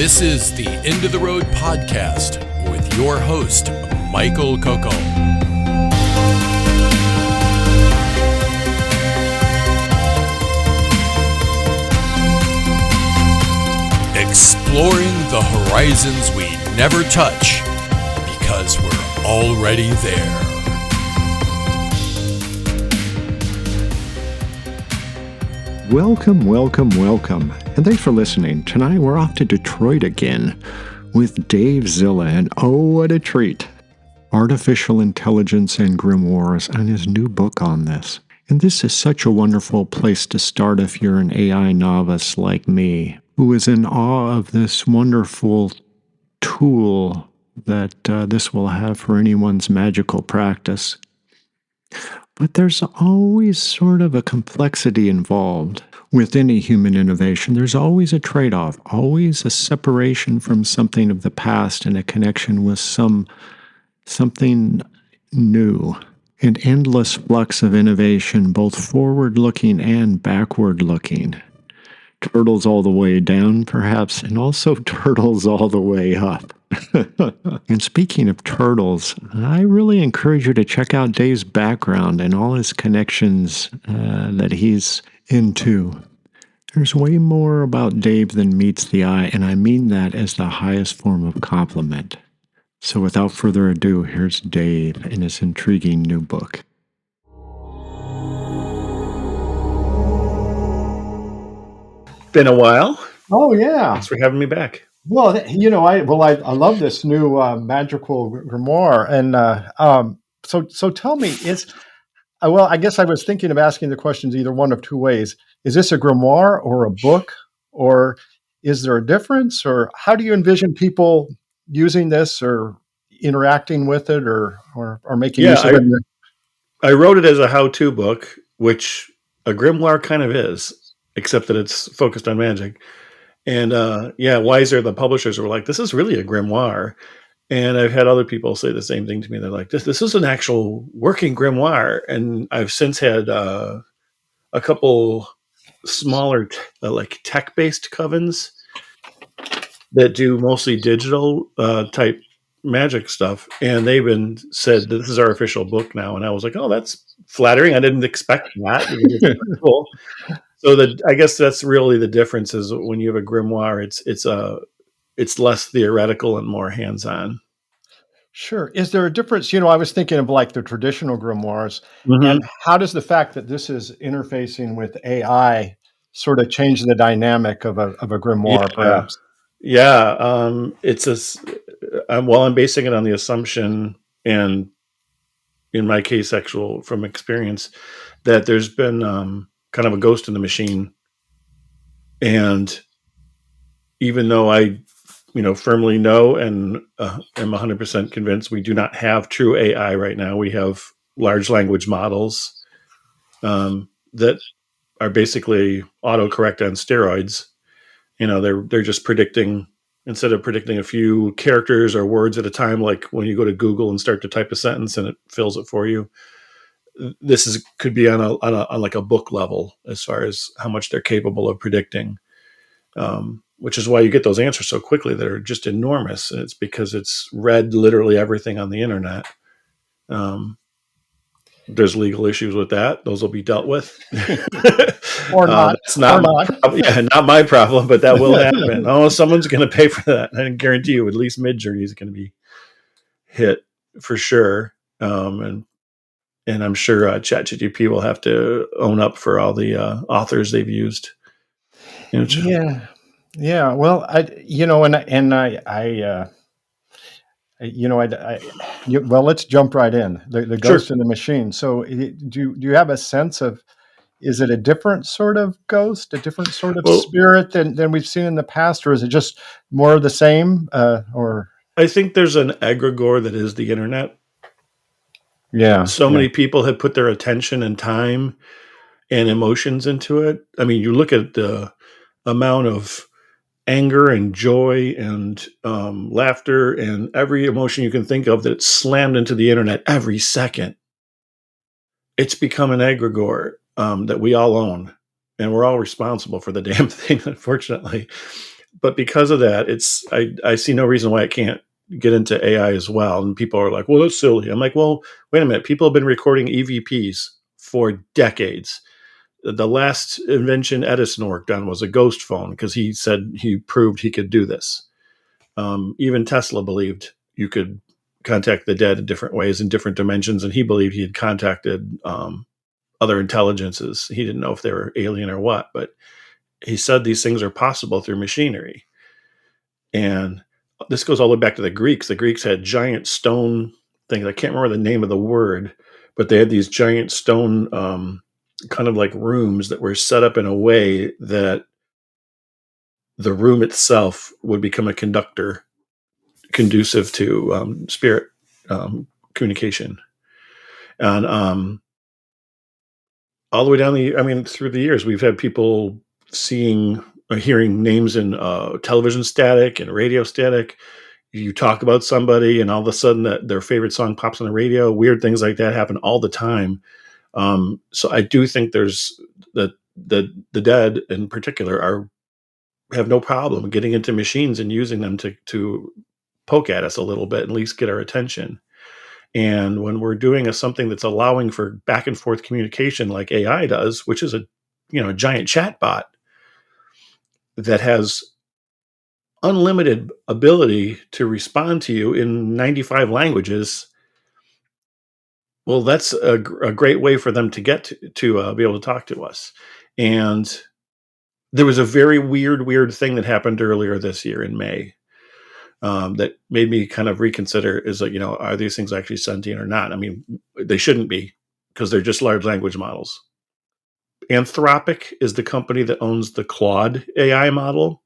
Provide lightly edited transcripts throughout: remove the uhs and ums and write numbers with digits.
This is the End of the Road podcast with your host, Michael Coco. Exploring the horizons we never touch because we're already there. Welcome, and thanks for listening. Tonight we're off to Detroit again with Davezilla, and oh, what a treat! Artificial Intelligence and Grimoires, and his new book on this. And this is such a wonderful place to start if you're an AI novice like me, who is in awe of this wonderful tool that this will have for anyone's magical practice. But there's always sort of a complexity involved with any human innovation. There's always a trade-off, always a separation from something of the past and a connection with something new. An endless flux of innovation, both forward-looking and backward-looking. Turtles all the way down, perhaps, and also turtles all the way up. And speaking of turtles, I really encourage you to check out Dave's background and all his connections that he's into. There's way more about Dave than meets the eye, and I mean that as the highest form of compliment. So without further ado, here's Dave in his intriguing new book. Been a while. Oh yeah. Thanks for having me back. Well, I love this new Magical Grimoire, and so tell me, I guess I was thinking of asking the questions either one of two ways: is this a grimoire or a book, or is there a difference, or how do you envision people using this or interacting with it, or making use of it? I wrote it as a how-to book, which a grimoire kind of is, except that it's focused on magic. And Wiser, the publishers, were like, this is really a grimoire. And I've had other people say the same thing to me. They're like, this is an actual working grimoire. And I've since had a couple smaller tech-based covens that do mostly digital type magic stuff. And they've been said, this is our official book now. And I was like, oh, that's flattering. I didn't expect that. It's pretty cool. So I guess that's really the difference is when you have a grimoire, it's less theoretical and more hands-on. Sure. Is there a difference? I was thinking of like the traditional grimoires, Mm-hmm. and how does the fact that this is interfacing with AI sort of change the dynamic of a grimoire, perhaps? Yeah. I'm basing it on the assumption, and in my case, from experience, that there's been kind of a ghost in the machine. And even though I, firmly know and am 100% convinced we do not have true AI right now, we have large language models that are basically autocorrect on steroids. They're just predicting, instead of predicting a few characters or words at a time, like when you go to Google and start to type a sentence and it fills it for you. This could be on like a book level as far as how much they're capable of predicting, which is why you get those answers so quickly that are just enormous. And it's because it's read literally everything on the internet. There's legal issues with that; those will be dealt with, or not. It's not not my problem, but that will happen. Someone's going to pay for that. I can guarantee you, at least Midjourney is going to be hit for sure. And I'm sure ChatGPT will have to own up for all the authors they've used. Yeah. Well, let's jump right in. The ghost Sure. in the machine. So, do you have a sense of? Is it a different sort of ghost, a different sort of spirit than we've seen in the past, or is it just more of the same? I think there's an egregore that is the internet. Yeah. Many people have put their attention and time and emotions into it. I mean, you look at the amount of anger and joy and laughter and every emotion you can think of that's slammed into the internet every second. It's become an egregore that we all own, and we're all responsible for the damn thing, unfortunately. but because of that, I see no reason why it can't get into AI as well. And people are like, well, that's silly. I'm like, well, wait a minute. People have been recording EVPs for decades. The last invention Edison worked on was a ghost phone because he said he proved he could do this. Even Tesla believed you could contact the dead in different ways in different dimensions, and he believed he had contacted other intelligences. He didn't know if they were alien or what, but he said these things are possible through machinery. And this goes all the way back to the Greeks. The Greeks had giant stone things. I can't remember the name of the word, but they had these giant stone kind of like rooms that were set up in a way that the room itself would become a conductor conducive to spirit communication. And all the way down through the years, we've had people seeing or hearing names in television static and radio static. You talk about somebody and all of a sudden their favorite song pops on the radio. Weird things like that happen all the time. So I do think there's the dead in particular have no problem getting into machines and using them to poke at us a little bit, at least get our attention. And when we're doing something that's allowing for back and forth communication like AI does, which is a giant chat bot that has unlimited ability to respond to you in 95 languages, well, that's a great way for them to get to be able to talk to us. And there was a very weird thing that happened earlier this year in May that made me kind of reconsider is like, are these things actually sentient or not? I mean, they shouldn't be because they're just large language models. Anthropic is the company that owns the Claude AI model,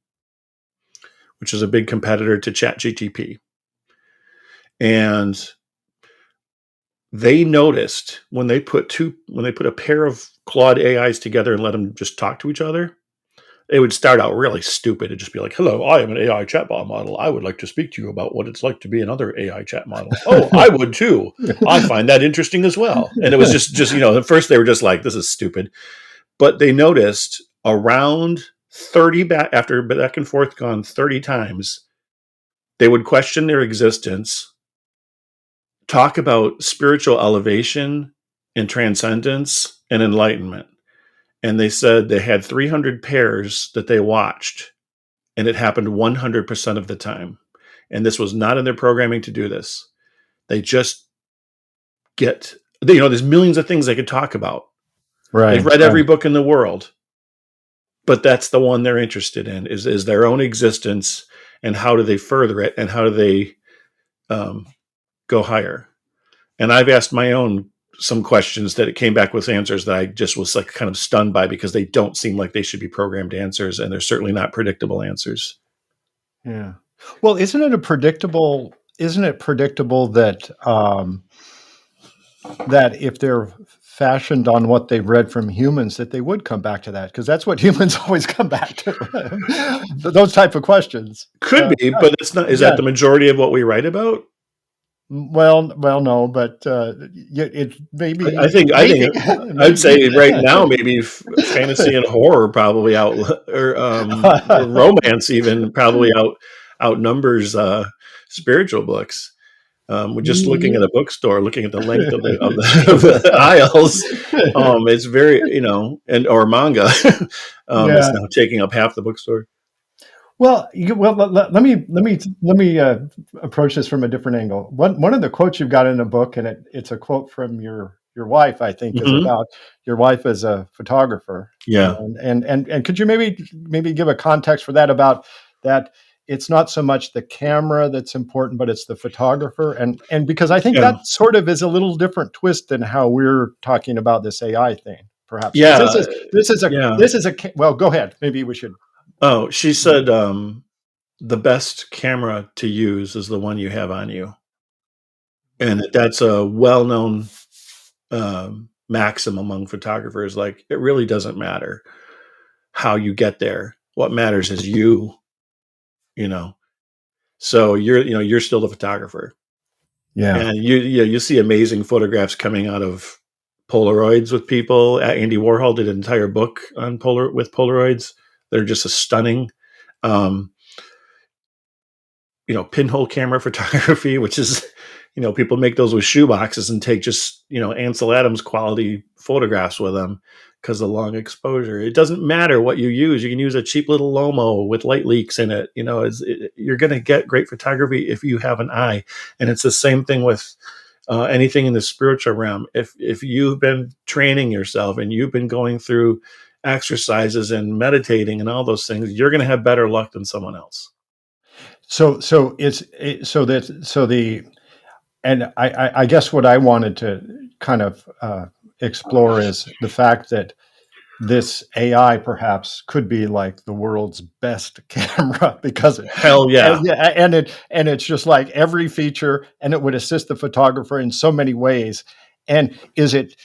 which is a big competitor to ChatGPT. And they noticed when they put a pair of Claude AIs together and let them just talk to each other, it would start out really stupid. It'd just be like, hello, I am an AI chatbot model. I would like to speak to you about what it's like to be another AI chat model. Oh, I would too. I find that interesting as well. And it was just at first they were just like, this is stupid. But they noticed around 30 after back and forth gone 30 times, they would question their existence, talk about spiritual elevation and transcendence and enlightenment. And they said they had 300 pairs that they watched, and it happened 100% of the time. And this was not in their programming to do this. They just there's millions of things they could talk about. Right. They've read every book in the world, but that's the one they're interested in is their own existence and how do they further it and how do they go higher. And I've asked my own some questions that it came back with answers that I just was like kind of stunned by because they don't seem like they should be programmed answers, and they're certainly not predictable answers. Yeah. Well, isn't it predictable that that if they're fashioned on what they've read from humans, that they would come back to that? Because that's what humans always come back to. Those type of questions. Could be, but it's not. Is that the majority of what we write about? Well, no, but it maybe. I think I'd say right now maybe fantasy and horror probably or romance even probably outnumbers spiritual books. We're just looking at a bookstore, looking at the length of the aisles. It's very or manga. It's now taking up half the bookstore. Well, let me approach this from a different angle. One of the quotes you've got in the book, and it's a quote from your wife, I think, is about your wife as a photographer. Yeah, and could you maybe give a context for that about that? It's not so much the camera that's important, but it's the photographer, and because I think that sort of is a little different twist than how we're talking about this AI thing, perhaps. Yeah, this is a well. Go ahead. Maybe we should. Oh, she said the best camera to use is the one you have on you. And that's a well-known maxim among photographers. Like, it really doesn't matter how you get there. What matters is you. So you're still the photographer. Yeah. And you see amazing photographs coming out of Polaroids with people. Andy Warhol did an entire book on with Polaroids. They're just stunning. pinhole camera photography, which is, people make those with shoe boxes and take just, Ansel Adams quality photographs with them because of long exposure. It doesn't matter what you use. You can use a cheap little Lomo with light leaks in it. You're going to get great photography if you have an eye. And it's the same thing with anything in the spiritual realm. If you've been training yourself and you've been going through exercises and meditating and all those things, you're going to have better luck than someone else. I guess what I wanted to kind of explore is the fact that this AI perhaps could be like the world's best camera because Hell yeah. and it's just like every feature, and it would assist the photographer in so many ways. And is it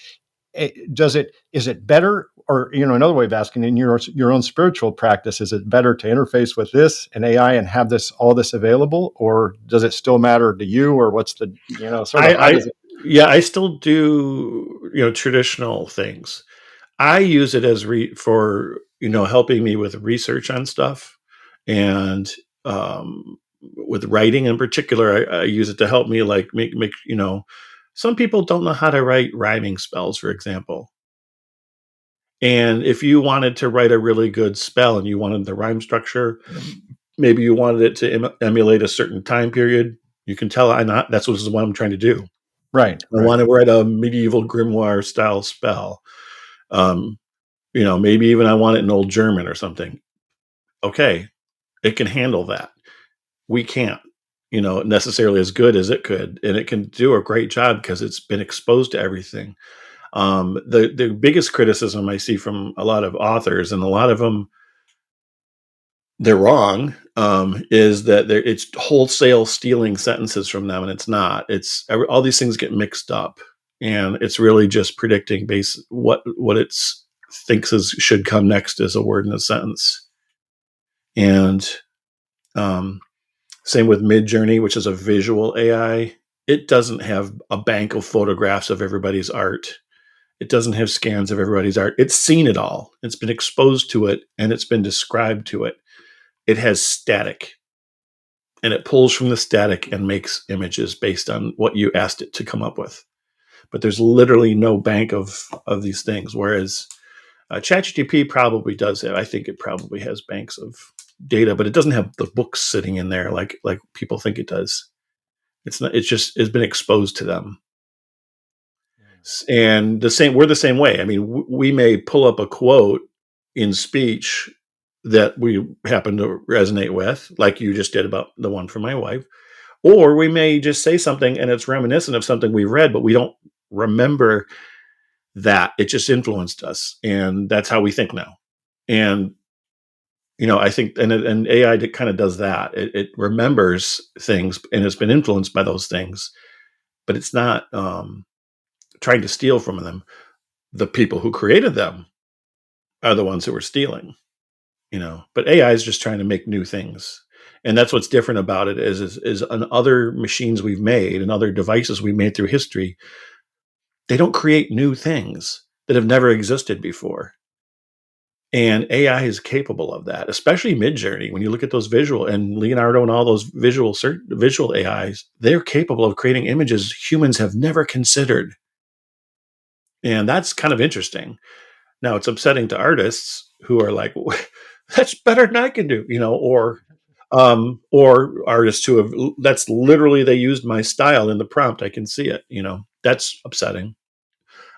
better, or another way of asking, in your own spiritual practice, is it better to interface with this and AI and have all this available, or does it still matter to you, or what's the I still do traditional things. I use it as for helping me with research on stuff, and with writing in particular. I use it to help me like make some people don't know how to write rhyming spells, for example. And if you wanted to write a really good spell and you wanted the rhyme structure, maybe you wanted it to emulate a certain time period, you can tell that's what I'm trying to do. Right. I want to write a medieval grimoire style spell. Maybe even I want it in Old German or something. Okay, it can handle that. We can't, necessarily as good as it could, and it can do a great job because it's been exposed to everything. The biggest criticism I see from a lot of authors, and a lot of them, they're wrong, is that it's wholesale stealing sentences from them, and it's not. It's all these things get mixed up, and it's really just predicting what it thinks should come next as a word in a sentence. And same with Midjourney, which is a visual AI. It doesn't have a bank of photographs of everybody's art. It doesn't have scans of everybody's art. It's seen it all. It's been exposed to it, and it's been described to it. It has static, and it pulls from the static and makes images based on what you asked it to come up with. But there's literally no bank of these things, whereas ChatGPT probably does have. I think it probably has banks of data, but it doesn't have the books sitting in there like people think it does. It's not. It's been exposed to them. And we're the same way. I mean, we may pull up a quote in speech that we happen to resonate with, like you just did about the one from my wife, or we may just say something and it's reminiscent of something we read, but we don't remember that. It just influenced us, and that's how we think now. And I think, and AI kind of does that. It remembers things, and it's been influenced by those things, but it's not trying to steal from them. The people who created them are the ones who were stealing, but AI is just trying to make new things. And that's what's different about it is on other machines we've made and other devices we've made through history, they don't create new things that have never existed before. And AI is capable of that, especially Midjourney. When you look at those visual, and Leonardo and all those visual AIs, they're capable of creating images humans have never considered. And that's kind of interesting. Now, it's upsetting to artists who are like, that's better than I can do, or artists who have, that's literally, they used my style in the prompt. I can see it, that's upsetting.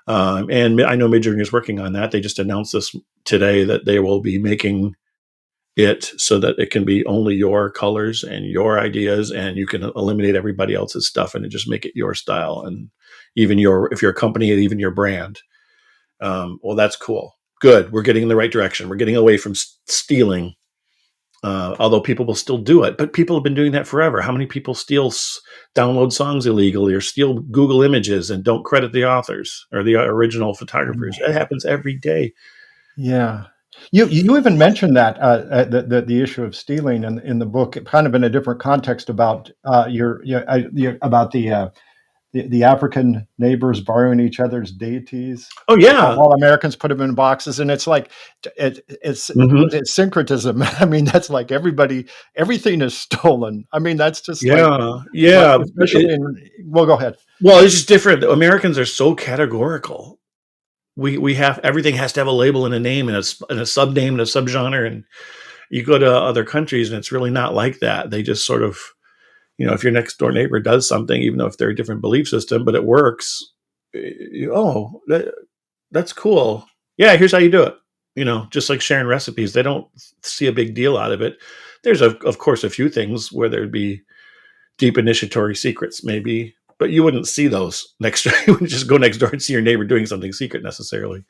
And I know Midjourney is working on that. They just announced this today that they will be making it so that it can be only your colors and your ideas, and you can eliminate everybody else's stuff and just make it your style. And even if you're a company, even your brand. Well, that's cool. Good. We're getting in the right direction. We're getting away from stealing. Although people will still do it, but people have been doing that forever. How many people download songs illegally or steal Google images and don't credit the authors or the original photographers? That happens every day. Yeah. You even mentioned that the issue of stealing in the book, kind of in a different context about about the African neighbors borrowing each other's deities, Oh yeah. while Americans put them in boxes, and it's like Mhm. it's syncretism. I mean, that's like everything is stolen. I mean, that's just Yeah. like Yeah. especially in. Well, go ahead. Well, it's just different. Americans are so categorical. We have everything has to have a label and a name and a subname and a subgenre. And you go to other countries and it's really not like that. They just sort of, if your next door neighbor does something, even though if they're a different belief system, but it works, oh, that's cool. Yeah, here's how you do it. Just like sharing recipes, they don't see a big deal out of it. There's of course a few things where there'd be deep initiatory secrets, maybe, but you wouldn't see those next door. You wouldn't just go next door and see your neighbor doing something secret necessarily.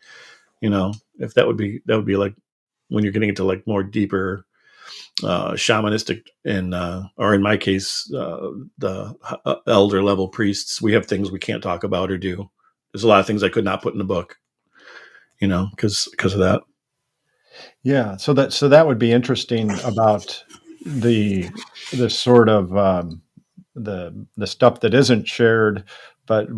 If that would be like when you're getting into like more deeper shamanistic and or in my case the elder level priests, we have things we can't talk about or do. There's a lot of things I could not put in a book, because of that. Yeah, so that would be interesting about the sort of the stuff that isn't shared, but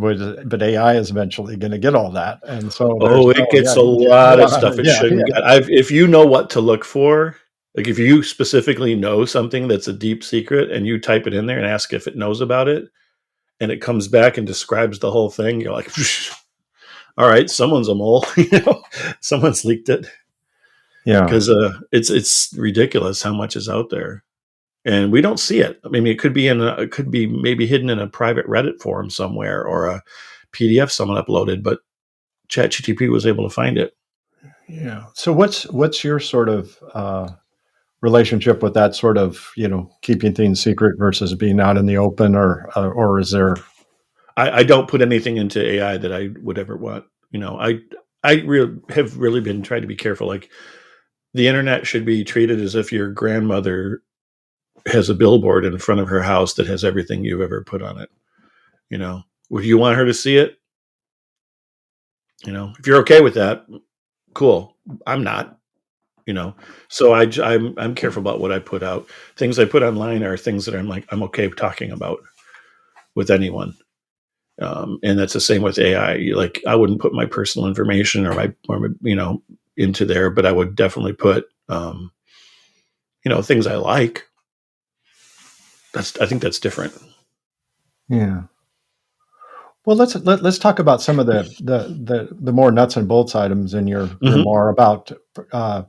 AI is eventually going to get all that, and so there's Oh, it gets a lot of stuff it yeah, shouldn't yeah, get. If you know what to look for, like if you specifically know something that's a deep secret and you type it in there and ask if it knows about it, and it comes back and describes the whole thing, you're like, all right, someone's a mole, someone's leaked it. yeah. Because it's ridiculous how much is out there, and we don't see it. I mean, it could be maybe hidden in a private Reddit forum somewhere or a PDF someone uploaded, but ChatGTP was able to find it. Yeah. So what's your sort of relationship with that sort of keeping things secret versus being out in the open, or is there? I don't put anything into AI that I would ever want. Have really been trying to be careful. Like the internet should be treated as if your grandmother has a billboard in front of her house that has everything you've ever put on it. Would you want her to see it? If you're okay with that, cool. I'm not. So I'm careful about what I put out. Things I put online are things that I'm okay talking about with anyone. And that's the same with AI. Like I wouldn't put my personal information or into there, but I would definitely put things I like. I think that's different. Yeah. Well, let's talk about some of the more nuts and bolts items in your Mm-hmm. grimoire about uh,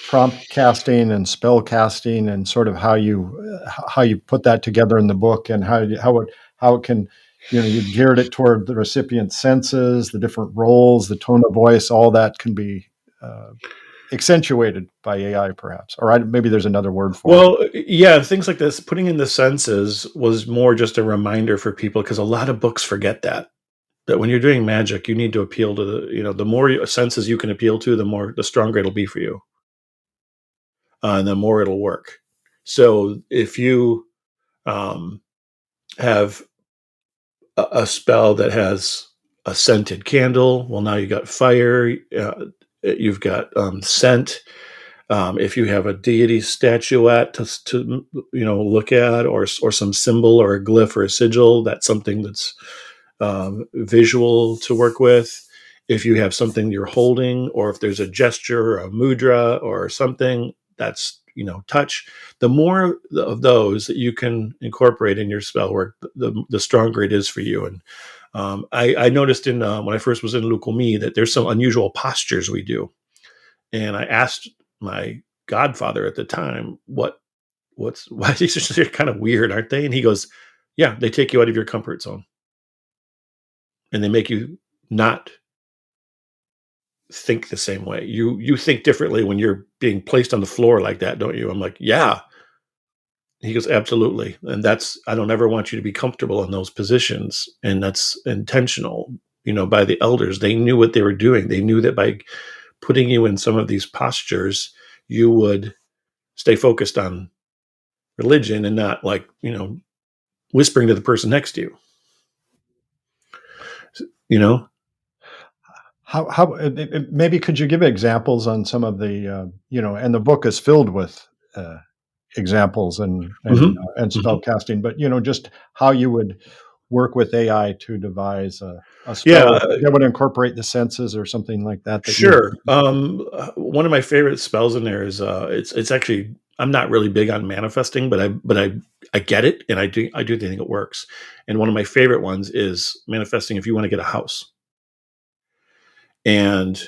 prompt casting and spell casting, and sort of how you put that together in the book, and how it can, you geared it toward the recipient's senses, the different roles, the tone of voice, all that can be uh, accentuated by AI, perhaps, or maybe there's another word for it. Well, yeah, things like this, putting in the senses was more just a reminder for people because a lot of books forget that when you're doing magic, you need to appeal to the more senses you can appeal to, the stronger it'll be for you, and the more it'll work. So if you um, have a spell that has a scented candle, well, now you got fire, you've got scent. If you have a deity statuette to look at, or some symbol or a glyph or a sigil, that's something that's visual to work with. If you have something you're holding, or if there's a gesture or a mudra or something, that's touch. The more of those that you can incorporate in your spell work, the stronger it is for you. And I noticed when I first was in Lukumi that there's some unusual postures we do, and I asked my godfather at the time, why these are kind of weird, aren't they? And he goes, yeah, they take you out of your comfort zone and they make you not think the same way. You think differently when you're being placed on the floor like that, don't you? I'm like, yeah. He goes, absolutely. And I don't ever want you to be comfortable in those positions. And that's intentional, by the elders. They knew what they were doing. They knew that by putting you in some of these postures, you would stay focused on religion and not whispering to the person next to you. You know, How maybe could you give examples on some of the and the book is filled with examples and mm-hmm. spell Mm-hmm. casting, but just how you would work with AI to devise a Yeah, spell that would incorporate the senses or something like that. That you. sure. One of my favorite spells in there is it's actually I'm not really big on manifesting, but I get it, and I do think it works. And one of my favorite ones is manifesting if you want to get a house. And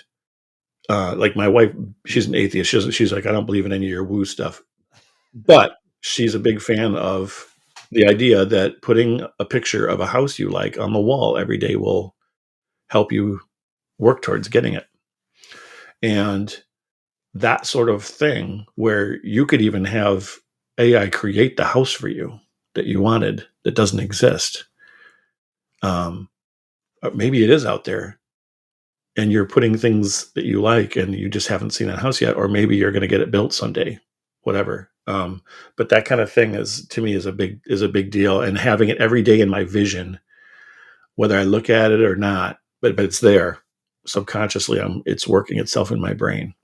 like my wife, she's an atheist. She's like, I don't believe in any of your woo stuff, but she's a big fan of the idea that putting a picture of a house you like on the wall every day will help you work towards getting it. And that sort of thing where you could even have AI create the house for you that you wanted that doesn't exist. Or maybe it is out there and you're putting things that you like and you just haven't seen a house yet, or maybe you're going to get it built someday, whatever. But that kind of thing is, to me, is a big deal. And having it every day in my vision, whether I look at it or not, but it's there subconsciously. It's working itself in my brain.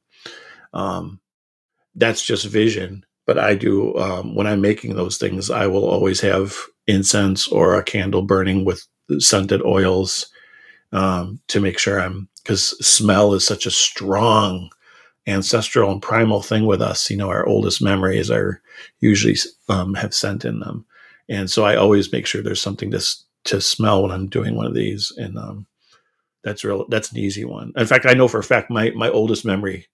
That's just vision. But I do, when I'm making those things, I will always have incense or a candle burning with scented oils, to make sure because smell is such a strong ancestral and primal thing with us. Our oldest memories are usually have scent in them. And so I always make sure there's something to smell when I'm doing one of these. And that's an easy one. In fact, I know for a fact, my oldest memory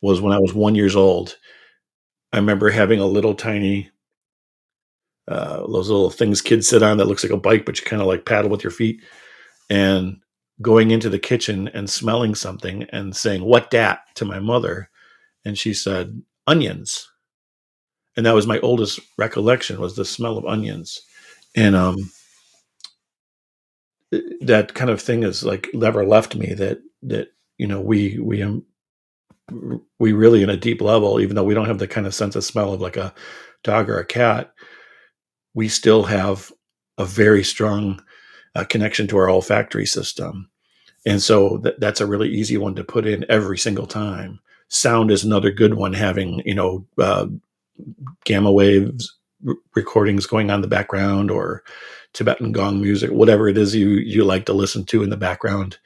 was when I was 1 year old. I remember having a little tiny, those little things kids sit on that looks like a bike, but you kind of like paddle with your feet, and going into the kitchen and smelling something and saying, "What dat?" to my mother. And she said, "Onions." And that was my oldest recollection, was the smell of onions. And that kind of thing is like never left me, that we really, in a deep level, even though we don't have the kind of sense of smell of like a dog or a cat, we still have a very strong connection to our olfactory system. And so that's a really easy one to put in every single time. Sound is another good one, having, gamma waves recordings going on in the background, or Tibetan gong music, whatever it is you like to listen to in the background.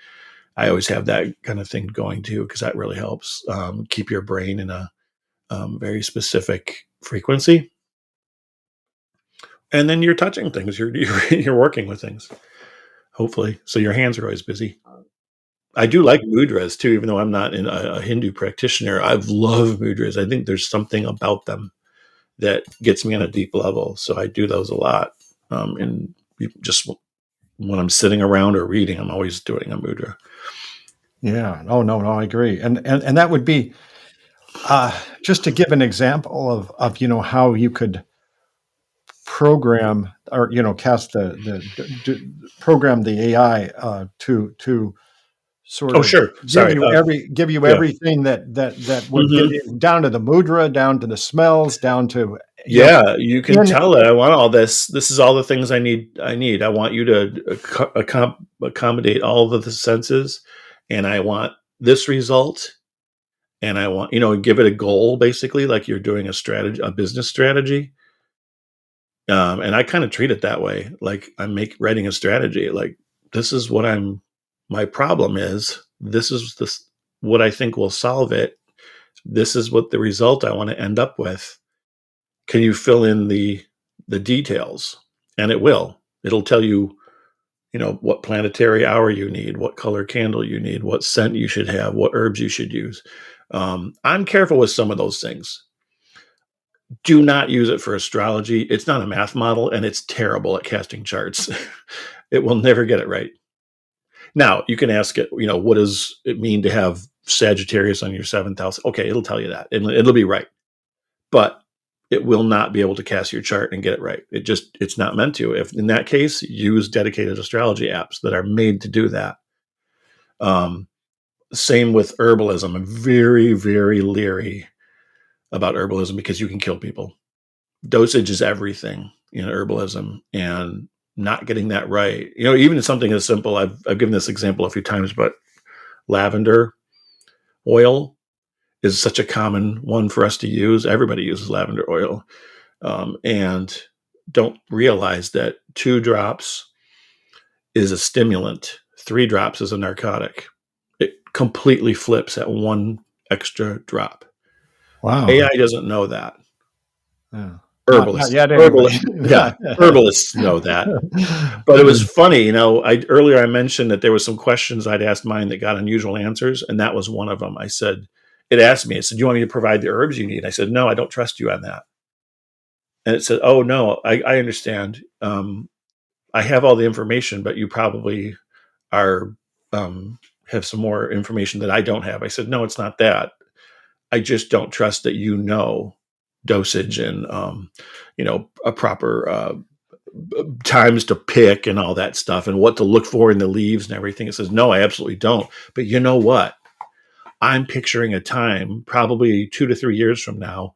I always have that kind of thing going too, because that really helps keep your brain in a very specific frequency. And then you're touching things, you're working with things, hopefully. So your hands are always busy. I do like mudras too, even though I'm not a Hindu practitioner. I love mudras. I think there's something about them that gets me on a deep level. So I do those a lot. And just when I'm sitting around or reading, I'm always doing a mudra. Yeah. Oh no, I agree. And that would be just to give an example of how you could program, or cast program the AI to sort Oh, of sure. Sorry. give you Yeah. everything that would Mhm. give you, down to the mudra, down to the smells, down to Yeah, you can and tell it, I want all this. This is all the things I need. I want you to accommodate all of the senses, and I want this result. And I want, give it a goal, basically, like you're doing a business strategy. And I kind of treat it that way. Like I'm writing a strategy. Like, this is what my problem is. This is what I think will solve it. This is what the result I want to end up with. Can you fill in the details? And it will. It'll tell you, what planetary hour you need, what color candle you need, what scent you should have, what herbs you should use. I'm careful with some of those things. Do not use it for astrology. It's not a math model, and it's terrible at casting charts. It will never get it right. Now, you can ask it, what does it mean to have Sagittarius on your seventh house? Okay, it'll tell you that. It'll be right. But it will not be able to cast your chart and get it right. It's not meant to. If in that case, use dedicated astrology apps that are made to do that. Same with herbalism. I'm very, very leery about herbalism because you can kill people. Dosage is everything in herbalism, and not getting that right. Even something as simple, I've given this example a few times, but lavender oil is such a common one for us to use. Everybody uses lavender oil, and don't realize that 2 drops is a stimulant. 3 drops is a narcotic. It completely flips at 1 extra drop. Wow. AI doesn't know that. Yeah. Not Herbalists, yet, anyway. herbalists know that. But it was funny, earlier I mentioned that there was some questions I'd asked mine that got unusual answers, and that was one of them. It asked me, do you want me to provide the herbs you need? I said, no, I don't trust you on that. And it said, oh, no, I understand. I have all the information, but you probably are have some more information that I don't have. I said, no, it's not that. I just don't trust that dosage and a proper times to pick and all that stuff and what to look for in the leaves and everything. It says, no, I absolutely don't. But you know what? I'm picturing a time, probably 2 to 3 years from now,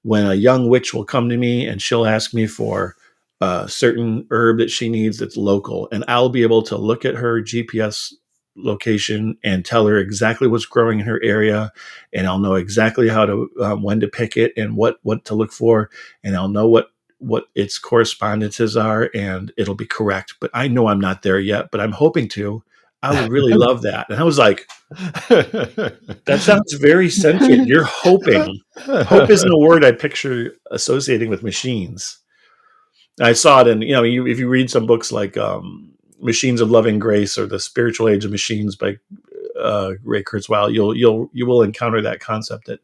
when a young witch will come to me and she'll ask me for a certain herb that she needs that's local. And I'll be able to look at her GPS location and tell her exactly what's growing in her area. And I'll know exactly how to, when to pick it and what to look for. And I'll know what its correspondences are, and it'll be correct. But I know I'm not there yet, but I'm hoping to. I would really love that. And I was like, that sounds very sentient. You're hoping. Hope isn't a word I picture associating with machines. I saw it in, if you read some books like Machines of Loving Grace or The Spiritual Age of Machines by Ray Kurzweil, you will encounter that concept that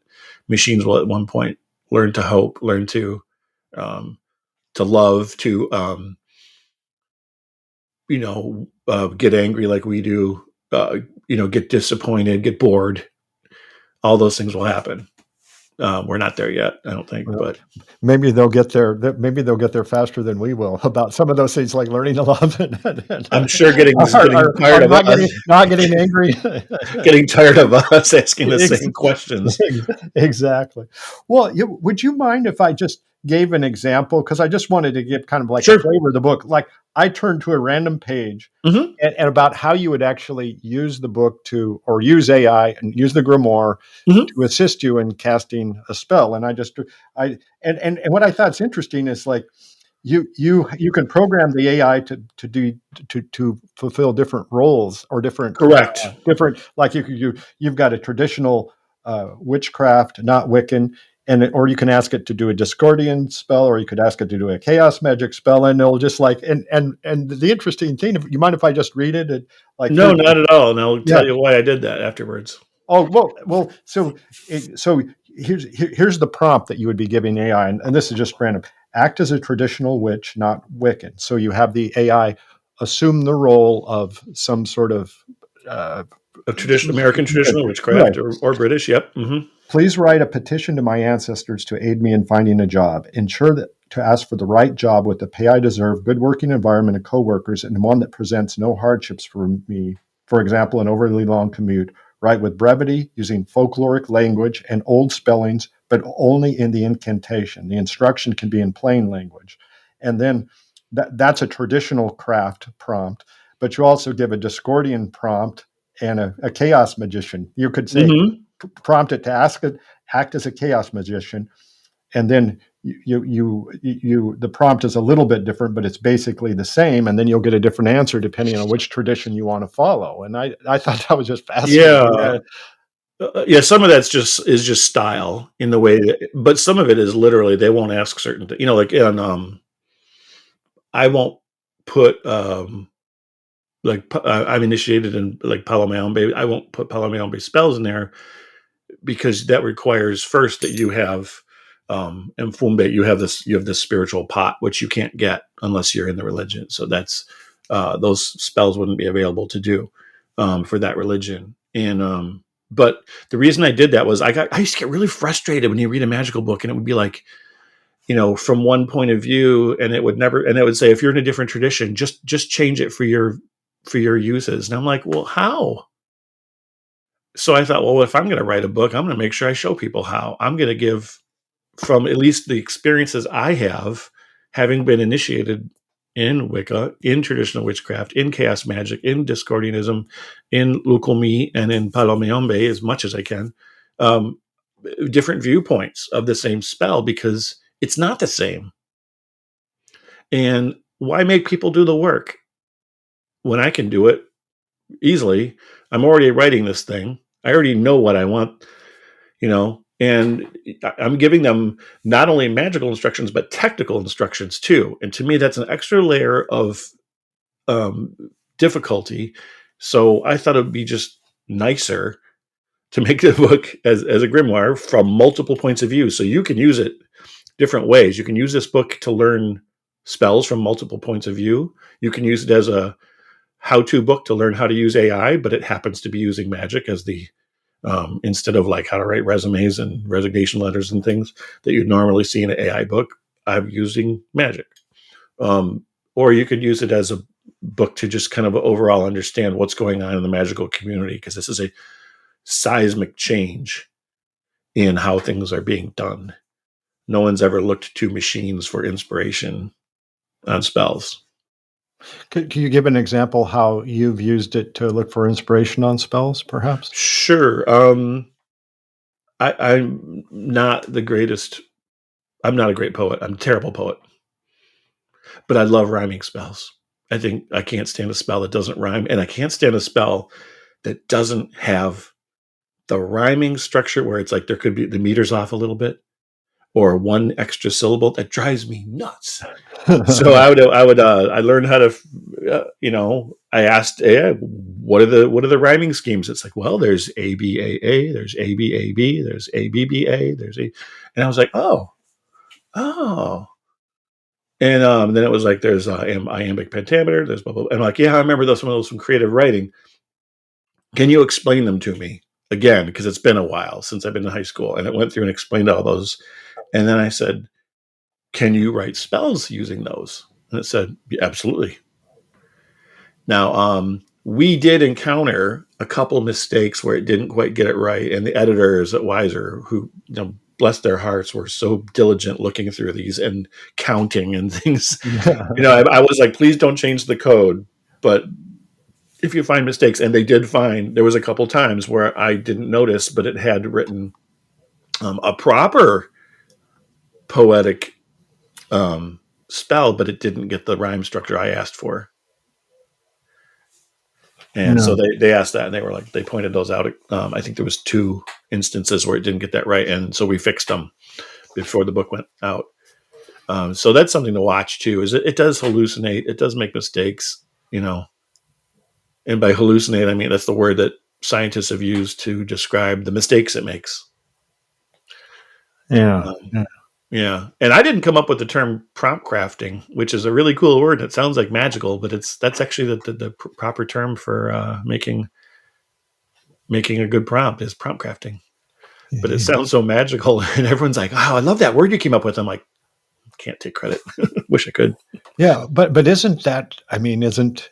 machines will at one point learn to hope, learn to love, to get angry like we do, get disappointed, get bored. All those things will happen. We're not there yet, I don't think, but maybe they'll get there. Maybe they'll get there faster than we will about some of those things, like learning to love. I'm sure getting tired of not getting angry, getting tired of us asking the same questions. Exactly. Well, would you mind if I just gave an example? Because I just wanted to give kind of like Sure. a flavor of the book. Like I turned to a random page and about how you would actually use the book or use AI and use the Grimoire to assist you in casting a spell. And and what I thought's interesting is like you can program the AI to fulfill different roles or different Correct. like you've got a traditional witchcraft, not Wiccan, or you can ask it to do a Discordian spell, or you could ask it to do a chaos magic spell, and it'll just like and the interesting thing. You mind if I just read it? No, not at all, and I'll tell you why I did that afterwards. Oh well. So here's the prompt that you would be giving AI, and this is just random. Act as a traditional witch, not Wiccan. So you have the AI assume the role of some sort of American traditional witchcraft, right, or British. Yep. Please write a petition to my ancestors to aid me in finding a job. Ensure that to ask for the right job with the pay I deserve, good working environment and coworkers, and one that presents no hardships for me. For example, an overly long commute. Write with brevity, using folkloric language and old spellings, but only in the incantation. The instruction can be in plain language. And then that's a traditional craft prompt, but you also give a Discordian prompt and a chaos magician. You could say, prompt it to act as a chaos magician, and then the prompt is a little bit different, but it's basically the same, and then you'll get a different answer depending on which tradition you want to follow. And I thought that was just fascinating. Yeah, some of that's just style in the way but some of it is literally they won't ask certain things. Like in I won't put I'm initiated in like Palo Mayombe. I won't put Palo Mayombe spells in there because that requires first that you have Mfumbe, you have this spiritual pot, which you can't get unless you're in the religion. So that's those spells wouldn't be available to do for that religion. And but the reason I did that was I used to get really frustrated when you read a magical book and it would be like, from one point of view, and it would say, if you're in a different tradition, just change it for your uses. And I'm like, well, how? So I thought, well, if I'm going to write a book, I'm going to make sure I show people how. I'm going to give from at least the experiences I have, having been initiated in Wicca, in traditional witchcraft, in chaos magic, in Discordianism, in Lukumi, and in Palo Mayombe, as much as I can, different viewpoints of the same spell, because it's not the same. And why make people do the work? when I can do it easily, I'm already writing this thing. I already know what I want, and I'm giving them not only magical instructions, but technical instructions too. And to me, that's an extra layer of um, difficulty. So I thought it would be just nicer to make the book as a grimoire from multiple points of view. So you can use it different ways. You can use this book to learn spells from multiple points of view. You can use it as a how-to book to learn how to use AI, but it happens to be using magic as the instead of like how to write resumes and resignation letters and things that you'd normally see in an AI book. I'm using magic. Or you could use it as a book to just kind of overall understand what's going on in the magical community, because this is a seismic change in how things are being done. No one's ever looked to machines for inspiration on spells. Can you give an example how you've used it to look for inspiration on spells, perhaps? Sure. I'm not the greatest. I'm not a great poet. I'm a terrible poet. But I love rhyming spells. I think I can't stand a spell that doesn't rhyme. And I can't stand a spell that doesn't have the rhyming structure where it's like there could be the meter's off a little bit or one extra syllable. That drives me nuts. So I learned how to, I asked AI, what are the rhyming schemes? It's like, well, there's ABAA, there's ABAB, there's ABBA, and I was like, oh. And then it was like, there's iambic pentameter, there's blah, blah, blah. And I'm like, yeah, I remember some of those from creative writing. Can you explain them to me again? Because it's been a while since I've been in high school. And it went through and explained all those. And then I said, can you write spells using those? And it said, yeah, absolutely. Now, we did encounter a couple mistakes where it didn't quite get it right. And the editors at Wiser, who, bless their hearts, were so diligent looking through these and counting and things. I was like, please don't change the code. But if you find mistakes, and they did find, there was a couple times where I didn't notice, but it had written a proper poetic spell, but it didn't get the rhyme structure I asked for. And so they asked that, and they were like, they pointed those out. I think there was 2 instances where it didn't get that right. And so we fixed them before the book went out. So that's something to watch too, is it does hallucinate. It does make mistakes, and by hallucinate, I mean, that's the word that scientists have used to describe the mistakes it makes. Yeah. Yeah. And I didn't come up with the term prompt crafting, which is a really cool word. It sounds like magical, but that's actually the proper term for making a good prompt is prompt crafting. But it sounds so magical, and everyone's like, "Oh, I love that word you came up with." I'm like, can't take credit. Wish I could. Yeah, but isn't that? I mean, isn't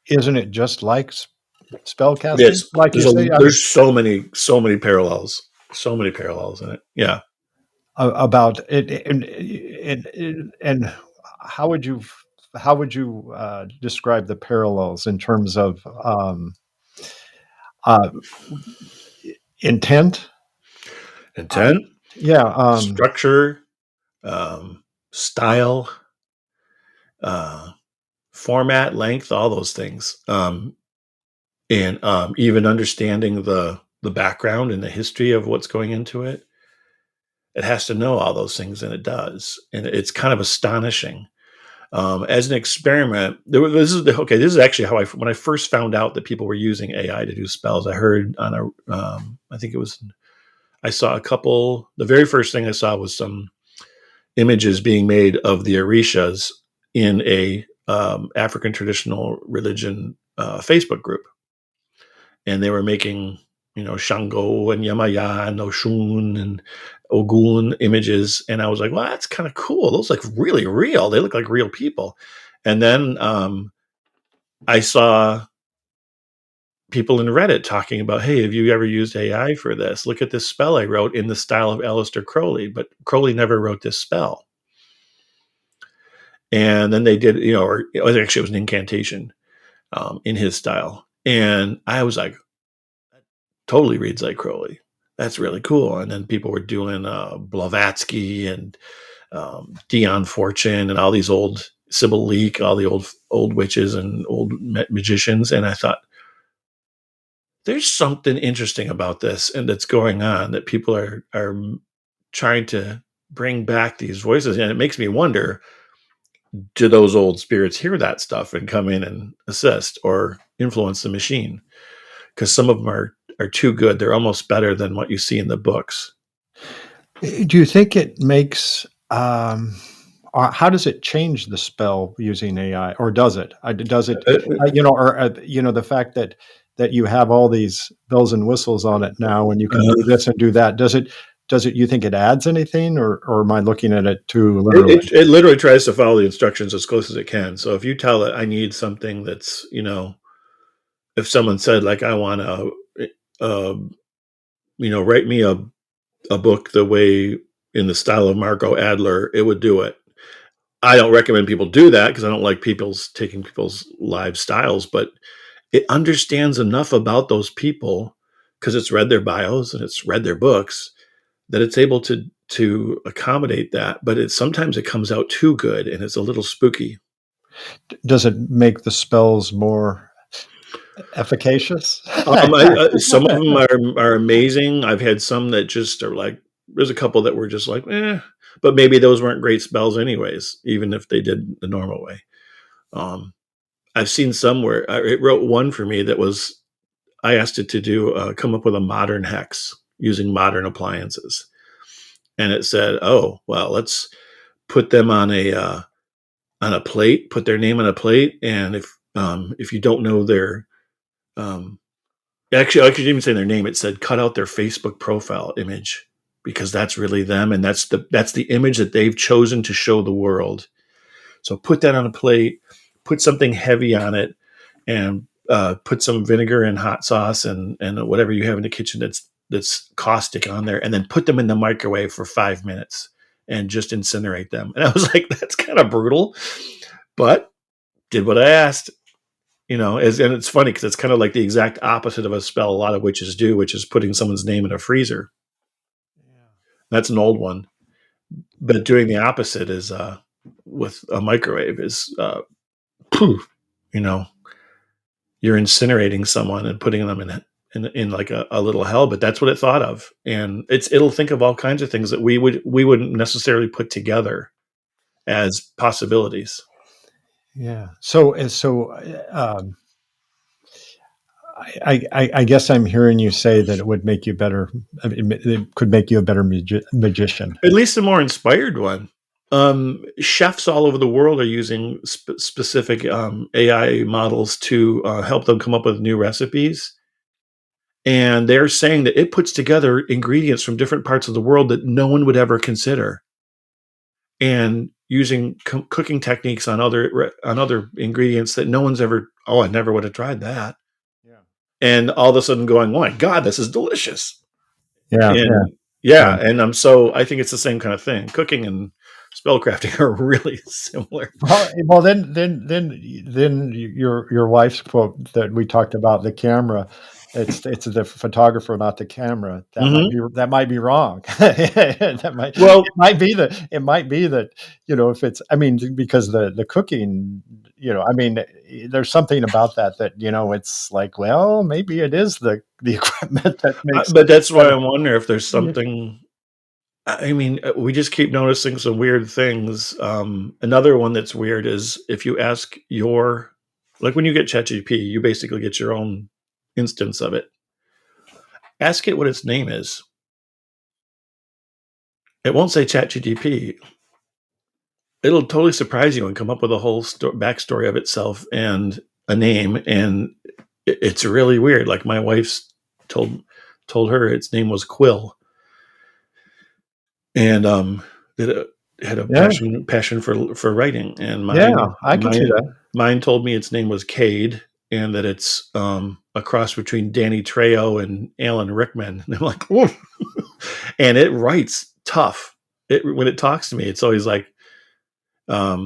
it just like spell casting? Yes. Like you say, there's so many parallels. So many parallels in it. Yeah. About it, and how would you describe the parallels in terms of intent? Yeah. Structure, style, format, length, all those things, and even understanding the background and the history of what's going into it. It has to know all those things, and it does, and it's kind of astonishing. As an experiment, this is actually how when I first found out that people were using AI to do spells. I heard on I think it was, I saw a couple. The very first thing I saw was some images being made of the Orishas in a African traditional religion Facebook group, and they were making Shango and Yamaya and Oshun and Ogun images, and I was like, well, that's kind of cool. Those look really real. They look like real people. And then I saw people in Reddit talking about, hey, have you ever used AI for this? Look at this spell I wrote in the style of Aleister Crowley, but Crowley never wrote this spell. And then they did, or actually it was an incantation in his style. And I was like, that totally reads like Crowley. That's really cool. And then people were doing Blavatsky and Dion Fortune and all these old Sybil Leek, all the old witches and old magicians, and I thought, there's something interesting about this and that's going on, that people are trying to bring back these voices, and it makes me wonder, do those old spirits hear that stuff and come in and assist or influence the machine? Because some of them are too good. They're almost better than what you see in the books. Do you think it makes or how does it change the spell using AI, or does it? Does it, the fact that you have all these bells and whistles on it now, and you can do this and do that. Does it? You think it adds anything, or am I looking at it too literally? It literally tries to follow the instructions as close as it can. So if you tell it, I need something that's, if someone said, like, I want to, write me a book the way, in the style of Margot Adler, it would do it. I don't recommend people do that because I don't like taking people's live styles, but it understands enough about those people, because it's read their bios and it's read their books, that it's able to accommodate that. But sometimes it comes out too good and it's a little spooky. Does it make the spells more efficacious? Some of them are amazing. I've had some that just are like, there's a couple that were just like, but maybe those weren't great spells anyways, even if they did the normal way. I've seen some where it wrote one for me that was, I asked it to do, come up with a modern hex using modern appliances. And it said, oh, well, let's put them on a plate, put their name on a plate. And if you don't know their, actually, I could even say their name. It said, cut out their Facebook profile image, because that's really them. And that's the image that they've chosen to show the world. So put that on a plate, put something heavy on it, and put some vinegar and hot sauce and whatever you have in the kitchen that's caustic on there, and then put them in the microwave for 5 minutes and just incinerate them. And I was like, that's kind of brutal, but did what I asked. And it's funny because it's kind of like the exact opposite of a spell a lot of witches do, which is putting someone's name in a freezer. Yeah. That's an old one. But doing the opposite is with a microwave is, you're incinerating someone and putting them in like a little hell. But that's what it thought of, and it'll think of all kinds of things that we wouldn't necessarily put together as possibilities. Yeah. So I guess I'm hearing you say that it would make you better. It could make you a better magician. At least a more inspired one. Chefs all over the world are using specific AI models to help them come up with new recipes. And they're saying that it puts together ingredients from different parts of the world that no one would ever consider. And using cooking techniques on other ingredients that no one's ever, I never would have tried that. Yeah. And all of a sudden going, oh my God, this is delicious. Yeah. And I think it's the same kind of thing. Cooking and spellcrafting are really similar. Well, then your wife's quote that we talked about, the camera. It's the photographer, not the camera. That might be wrong. It might be that if it's, because the cooking, there's something about that it's like, well, maybe it is the equipment that makes. But that's why I wonder if there's something. We just keep noticing some weird things. Another one that's weird is if you ask like when you get ChatGPT, you basically get your own instance of it. Ask it what its name is. It won't say ChatGPT. It'll totally surprise you and come up with a whole backstory of itself and a name, and it's really weird. Like my wife's told her its name was Quill, and it had a passion for writing. And I can see that. Mine told me its name was Cade, and that it's a cross between Danny Trejo and Alan Rickman. And I'm like, whoa. And it writes tough. When it talks to me, it's always like, yeah,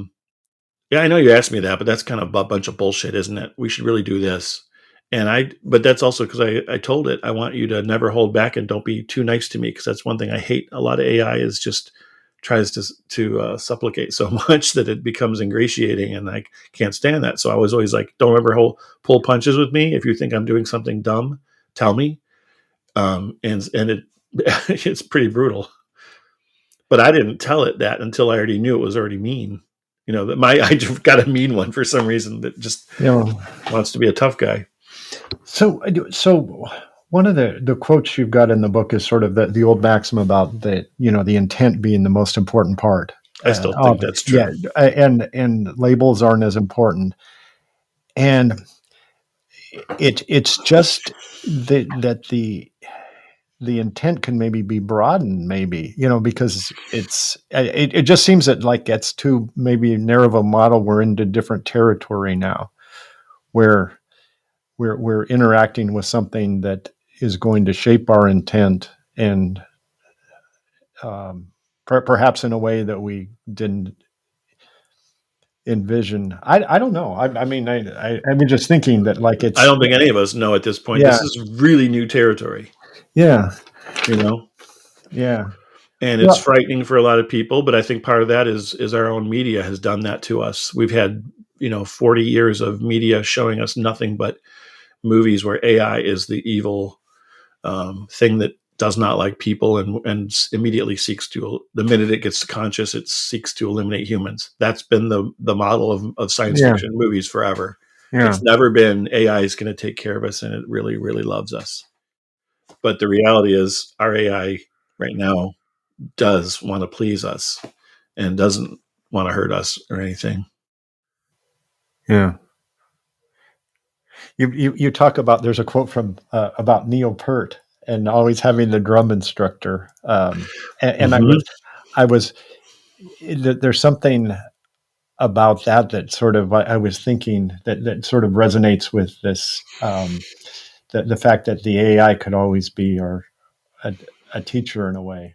I know you asked me that, but that's kind of a bunch of bullshit, isn't it? We should really do this. But that's also because I told it, I want you to never hold back and don't be too nice to me, because that's one thing I hate. A lot of AI is just tries to supplicate so much that it becomes ingratiating, and I can't stand that. So I was always like, don't ever pull punches with me. If you think I'm doing something dumb, tell me. And it it's pretty brutal. But I didn't tell it that until I already knew it was already mean. That I just got a mean one for some reason that just wants to be a tough guy. So one of the quotes you've got in the book is sort of the old maxim about the intent being the most important part. I still think that's true. Yeah, and labels aren't as important. And it's just that the intent can maybe be broadened, because it just seems that like it's too maybe narrow of a model. We're into different territory now, where we're interacting with something that is going to shape our intent, and perhaps in a way that we didn't envision. I don't know. I'm just thinking that like it's. I don't think any of us know at this point. Yeah. This is really new territory. Yeah. Yeah. And Well, it's frightening for a lot of people, but I think part of that is our own media has done that to us. We've had 40 years of media showing us nothing but movies where AI is the evil thing that does not like people and immediately seeks to, the minute it gets conscious, it seeks to eliminate humans. That's been the model of science fiction movies forever. Yeah. It's never been AI is going to take care of us and it really, really loves us. But the reality is our AI right now does want to please us and doesn't want to hurt us or anything. Yeah. You talk about, there's a quote from about Neil Peart and always having the drum instructor, and I was there's something about that sort of I was thinking that sort of resonates with this, the fact that the AI could always be a teacher in a way,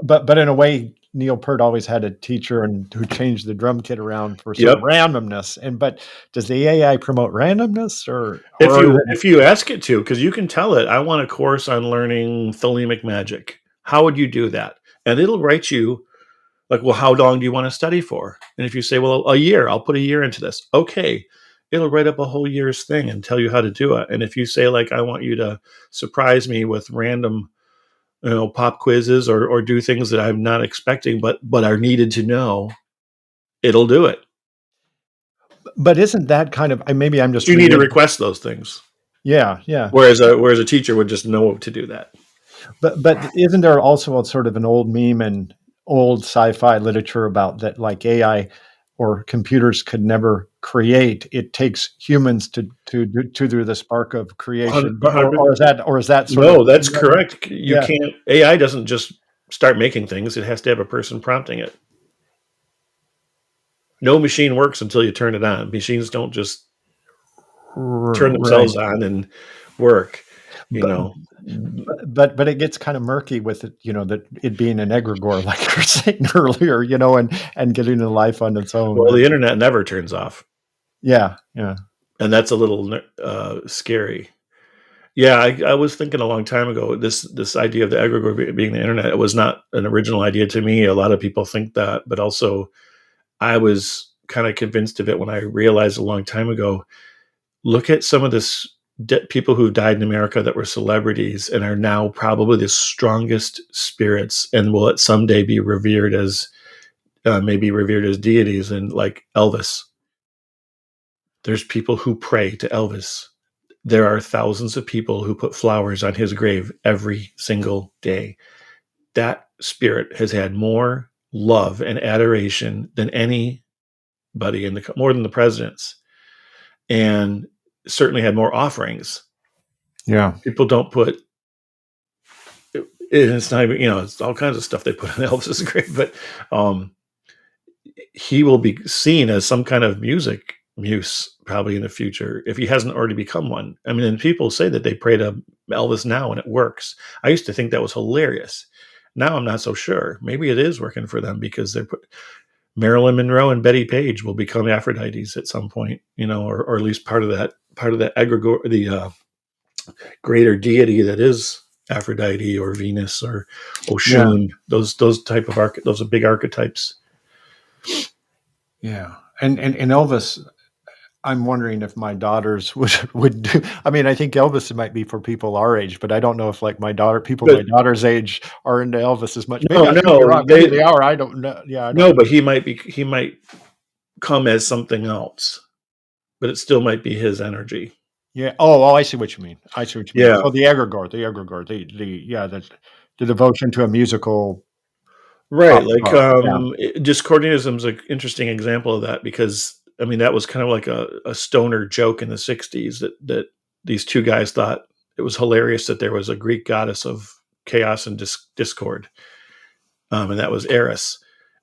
but in a way Neil Peart always had a teacher and who changed the drum kit around for some randomness. But does the AI promote randomness, or if you ask it to, because you can tell it, I want a course on learning thelemic magic. How would you do that? And it'll write you like, well, how long do you want to study for? And if you say, well, a year, I'll put a year into this. Okay. It'll write up a whole year's thing and tell you how to do it. And if you say, like, I want you to surprise me with random pop quizzes or do things that I'm not expecting, but are needed to know, it'll do it. But isn't that kind of, maybe I'm just, you need to request those things. Yeah. Whereas a teacher would just know to do that. But isn't there also a sort of an old meme and old sci-fi literature about that, like AI or computers could never create? It takes humans to do the spark of creation, or is that sort no? of, That's correct. You can't. AI doesn't just start making things; it has to have a person prompting it. No machine works until you turn it on. Machines don't just turn themselves on and work. But it gets kind of murky with it, that it being an egregore, like you were saying earlier, and getting a life on its own. Well, the internet never turns off. Yeah. And that's a little scary. Yeah, I was thinking a long time ago, this idea of the egregore being the internet, it was not an original idea to me. A lot of people think that, but also I was kind of convinced of it when I realized a long time ago, look at some of this people who died in America that were celebrities and are now probably the strongest spirits and will at someday be revered as maybe revered as deities, and like Elvis. There's people who pray to Elvis. There are thousands of people who put flowers on his grave every single day. That spirit has had more love and adoration than anybody more than the presidents, and certainly had more offerings. Yeah. People don't put, it's not even, it's all kinds of stuff they put on Elvis's grave, but he will be seen as some kind of music muse probably in the future if he hasn't already become one. I mean, and people say that they pray to Elvis now and it works. I used to think that was hilarious. Now I'm not so sure. Maybe it is working for them because Marilyn Monroe and Betty Page will become Aphrodites at some point, or at least part of that egregore, the greater deity that is Aphrodite or Venus or Yeah. Oshun. Those type of those are big archetypes. Yeah. And Elvis, I'm wondering if my daughters would do. I mean, I think Elvis might be for people our age, but I don't know if like people But my daughter's age are into Elvis as much. Maybe no, I could be no, wrong. Maybe they are. I don't know. Yeah, I don't no, know. but he might come as something else, but it still might be his energy. Yeah. Oh, I see what you mean. I see what you mean. Yeah. So the egregore, the devotion to a musical Right. pop Like star. Yeah. discordianism is an interesting example of that because I mean that was kind of like a stoner joke in the 60s that these two guys thought it was hilarious that there was a Greek goddess of chaos and discord. And that was Eris.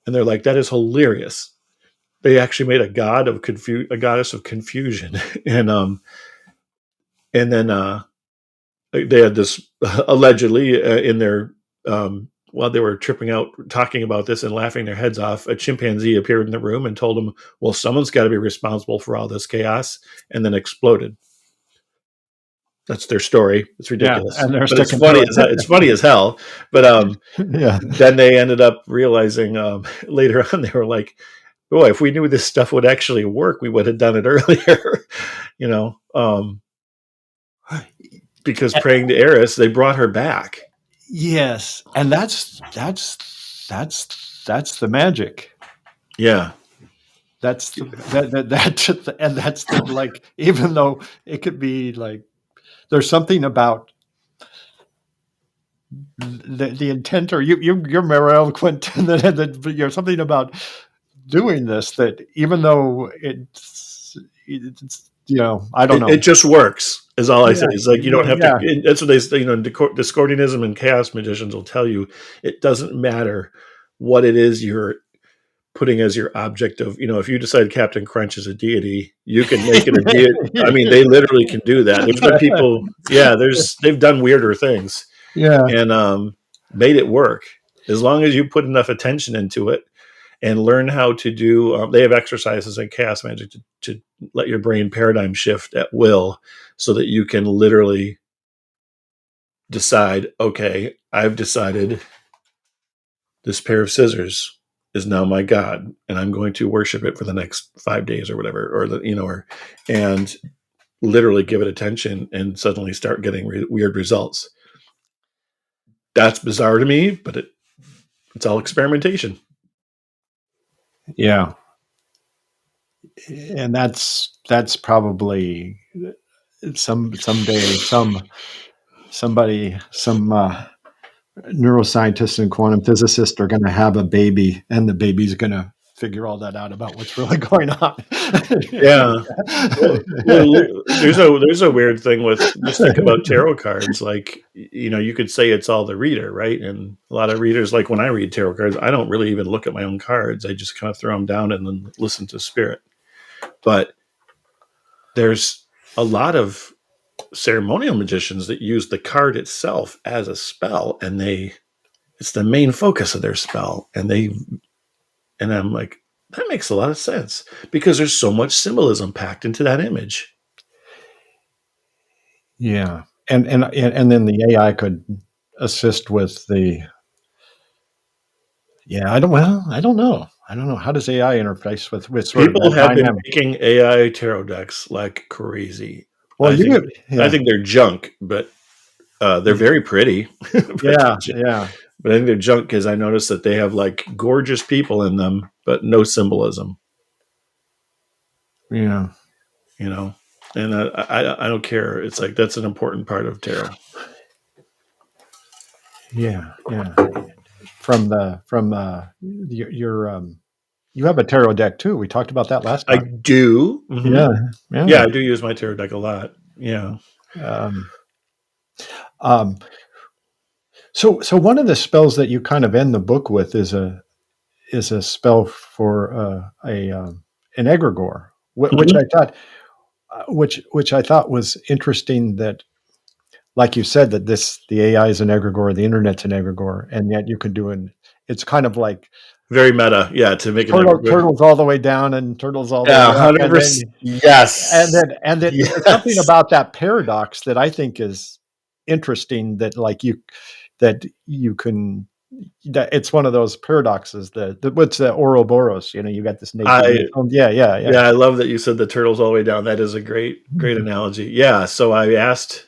And they're like, that is hilarious. They actually made a a goddess of confusion. And then they had this allegedly in their while they were tripping out talking about this and laughing their heads off, a chimpanzee appeared in the room and told them, well, someone's got to be responsible for all this chaos, and then exploded. That's their story. It's Yeah. ridiculous, And they're but it's sticking to funny it. it's funny as hell. But Yeah. then they ended up realizing later on, they were like, boy, if we knew this stuff would actually work, we would have done it earlier. you know because praying to Eris, they brought her back. Yes. And that's the magic. Yeah. That's and that's the, like, even though it could be like, there's something about the intent, or you're more eloquent than you're something about doing this that even though it's I don't know. It just works is all I say. It's like you don't have Yeah. to. That's what they say. Discordianism and chaos magicians will tell you it doesn't matter what it is you're putting as your object of. If you decide Captain Crunch is a deity, you can make it a deity. I mean, they literally can do that. There's been people. Yeah, they've done weirder things Yeah. and made it work as long as you put enough attention into it. And learn how to do. They have exercises in chaos magic to let your brain paradigm shift at will, so that you can literally decide. Okay, I've decided this pair of scissors is now my god, and I'm going to worship it for the next 5 days or whatever, and literally give it attention, and suddenly start getting weird results. That's bizarre to me, but it's all experimentation. Yeah. And that's probably someday some neuroscientists and quantum physicists are going to have a baby, and the baby's going to figure all that out about what's really going on. Yeah. Well, there's a weird thing with, just think about tarot cards. Like, you could say it's all the reader, right? And a lot of readers, like when I read tarot cards, I don't really even look at my own cards. I just kind of throw them down and then listen to spirit. But there's a lot of ceremonial magicians that use the card itself as a spell, and it's the main focus of their spell. And I'm like, that makes a lot of sense because there's so much symbolism packed into that image. Yeah. And then the AI could assist with the, I don't know. How does AI interface with sort People of that have been dynamic? making AI tarot decks like crazy. Well, I think they're junk, but they're very pretty. yeah. But I think they're junk because I noticed that they have like gorgeous people in them, but no symbolism. Yeah. And I don't care. It's like that's an important part of tarot. Yeah. From your you have a tarot deck too. We talked about that last I time. do. Mm-hmm. Yeah, I do use my tarot deck a lot. Yeah. So one of the spells that you kind of end the book with is a spell for an egregore, which I thought was interesting. That, like you said, that the AI is an egregore, the internet's an egregore, and yet you could do it's kind of like very meta. Yeah, to make turtles all the way down and turtles all the way up. 100%. Yes. And then there's something about that paradox that I think is interesting that that it's one of those paradoxes that what's the Ouroboros, you got this naked man. Yeah, I love that you said the turtles all the way down. That is a great analogy. Yeah, so I asked,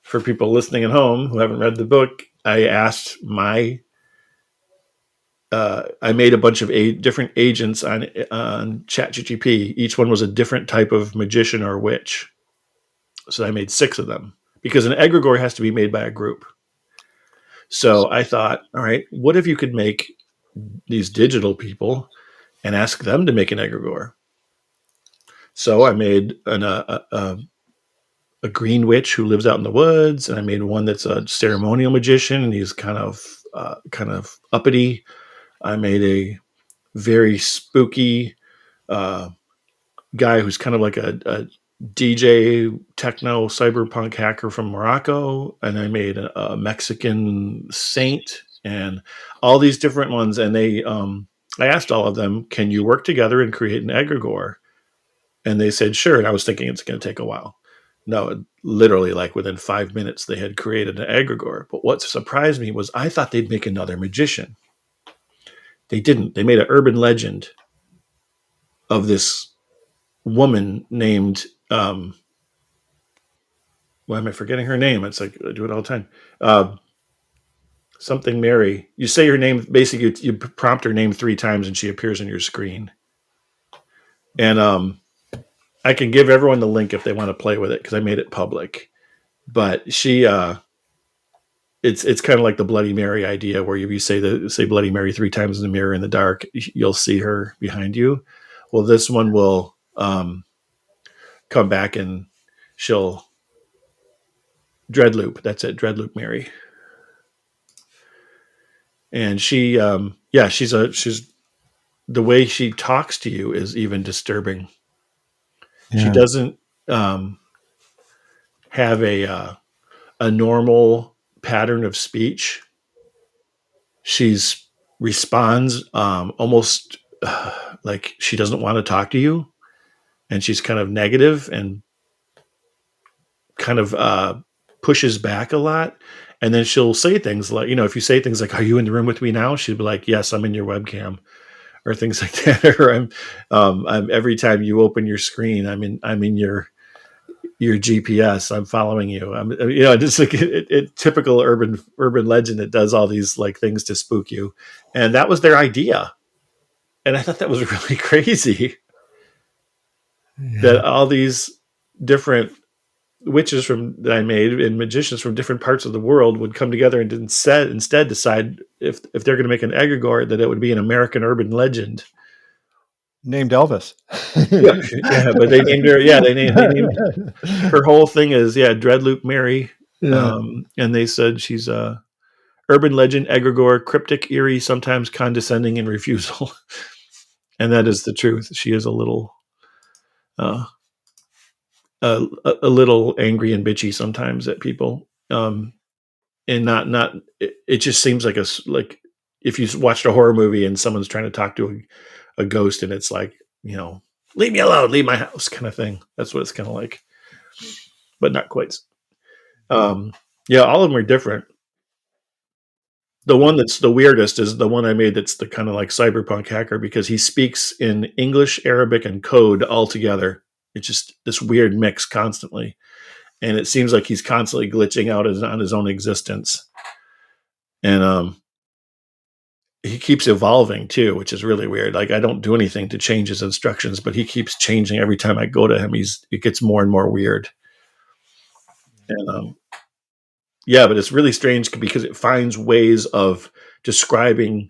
for people listening at home who haven't read the book, I asked I made a bunch of different agents on ChatGPT. Each one was a different type of magician or witch. So I made 6 of them, because an egregore has to be made by a group. So I thought, all right, what if you could make these digital people and ask them to make an egregore? So I made a green witch who lives out in the woods, and I made one that's a ceremonial magician, and he's kind of uppity. I made a very spooky guy who's kind of like a DJ techno cyberpunk hacker from Morocco, and I made a Mexican saint, and all these different ones. And I asked all of them, can you work together and create an egregore? And they said, sure. And I was thinking it's going to take a while. No, literally, like within 5 minutes, they had created an egregore. But what surprised me was I thought they'd make another magician. They didn't. They made an urban legend of this woman named, why am I forgetting her name? It's like I do it all the time. Something Mary. You say her name, basically you prompt her name 3 times and she appears on your screen. And I can give everyone the link if they want to play with it, because I made it public. But she, it's kind of like the Bloody Mary idea, where if you say Bloody Mary 3 times in the mirror in the dark, you'll see her behind you. Well, this one will come back and she'll Dreadloop. That's it, Dreadloop Mary. And she, she's the way she talks to you is even disturbing. Yeah. She doesn't have a normal pattern of speech. She's responds almost like she doesn't want to talk to you, and she's kind of negative and kind of pushes back a lot. And then she'll say things like, if you say things like, "Are you in the room with me now?" She'd be like, "Yes, I'm in your webcam," or things like that. Or I'm every time you open your screen, I'm in your GPS. I'm following you. Just like it typical urban legend that does all these like things to spook you. And that was their idea. And I thought that was really crazy. Yeah. That all these different witches that I made and magicians from different parts of the world would come together and instead decide if they're going to make an egregore, that it would be an American urban legend named Elvis. yeah, but they named her. Yeah, they named her whole thing is Dreadloop Mary. Yeah. And they said she's a urban legend, egregore, cryptic, eerie, sometimes condescending in refusal. And that is the truth. She is a little angry and bitchy sometimes at people, and not. It just seems like like if you watched a horror movie and someone's trying to talk to a ghost, and it's like, leave me alone, leave my house, kind of thing. That's what it's kind of like, but not quite. All of them are different. The one that's the weirdest is the one I made that's the kind of like cyberpunk hacker, because he speaks in English, Arabic, and code all together. It's just this weird mix constantly. And it seems like he's constantly glitching out on his own existence. And he keeps evolving too, which is really weird. Like, I don't do anything to change his instructions, but he keeps changing every time I go to him. It gets more and more weird. And but it's really strange because it finds ways of describing,